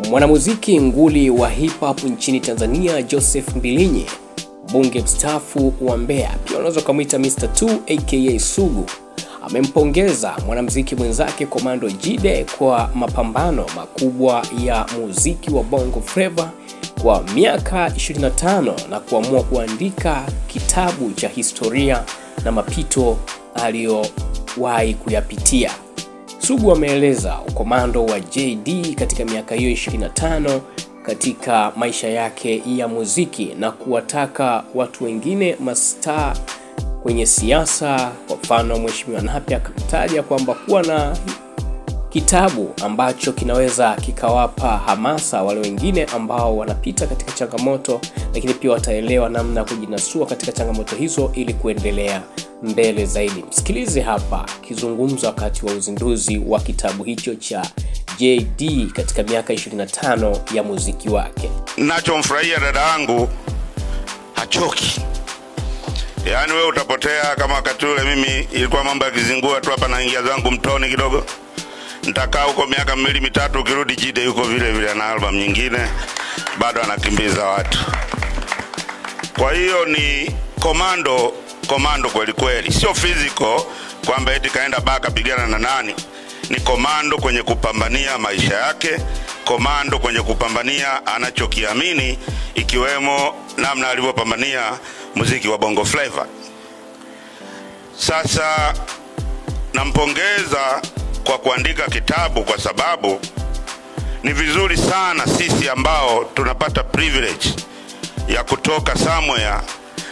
Mwanamuziki nguli wa hip hop nchini Tanzania Joseph Mbilinyi, mbunge mstaafu wa Mbeya, pia unaweza kumuita Mr. 2 aka Sugu, amempongeza mwanamuziki mwenzake Komando Jide kwa mapambano makubwa ya muziki wa Bongo Flava kwa miaka 25 na kuamua kuandika kitabu cha historia na mapito aliyowahi kuyapitia. Sugu ameeleza ukomando wa JD katika miaka hiyo 25 katika maisha yake ya muziki na kuwataka watu wengine mastaa kwenye siasa. Kwa mfano Mheshimiwa Nape akamtaja kwamba kuwa na kitabu ambacho kinaweza kikawapa hamasa wale wengine ambao wanapita katika changamoto, lakini pia wataelewa namna kujinasua katika changamoto hizo ili kuendelea mbele zaidi. Msikilize hapa kizungumzo wakati wa uzinduzi wa kitabu hicho cha JD katika miaka 25 ya muziki wake. Ninachomfurahia dada yangu hachoki. Yaani wewe utapotea kama wakati ule mimi ilikuwa mambo ya kizingua tu hapa naingia zangu mtoni kidogo. Nitakaa huko miaka 2-3 ukirudi Jide yuko vile vile na album nyingine bado anakimbiza watu. Kwa hiyo ni komando kweli kweli. Sio physical kwamba eti kaenda baka pigana na nani. Ni komando kwenye kupambania maisha yake, komando kwenye kupambania anachokiamini, ikiwemo namna alivyopambania muziki wa Bongo Flava. Sasa nampongeza kwa kuandika kitabu kwa sababu ni vizuri sana sisi ambao tunapata privilege ya kutoka somewhere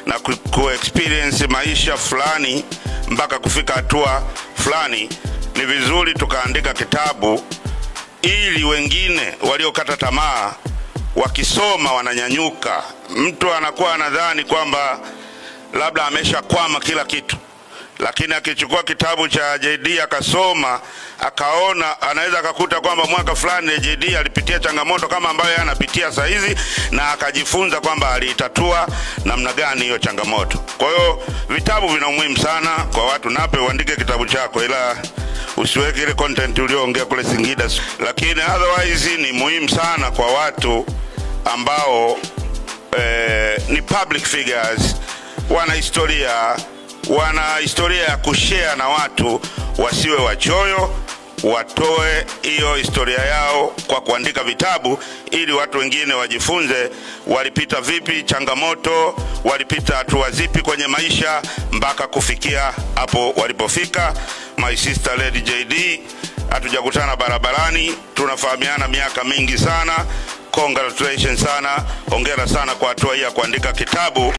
na ku-experience maisha fulani mpaka kufika hatua fulani, ni vizuri tukaandika kitabu ili wengine waliokata tamaa wakisoma wananyanyuka. Mtu anakuwa anadhani kwamba labda ameshakwama kila kitu, lakini akichukua kitabu cha JD akasoma akaona, anaweza akakuta kwamba mwaka fulani JD alipitia changamoto kama ambayo anapitia saa hizi na akajifunza kwamba aliitatua namna gani hiyo changamoto. Kwa hiyo vitabu vina umuhimu sana kwa watu. Nape uandike kitabu chako, ila usiweke ile content ulioongea kule Singida. Lakini otherwise ni muhimu sana kwa watu ambao ni public figures, wana historia ya kushare na watu, wasiwe wachoyo, watoe hiyo historia yao kwa kuandika vitabu ili watu wengine wajifunze walipita vipi changamoto, walipita hatua zipi kwenye maisha mpaka kufikia hapo walipofika. My sister Lady JD, hatujakutana barabarani, tunafahamiana miaka mingi sana. Congratulations sana, hongera sana kwa hatua hii ya kuandika kitabu.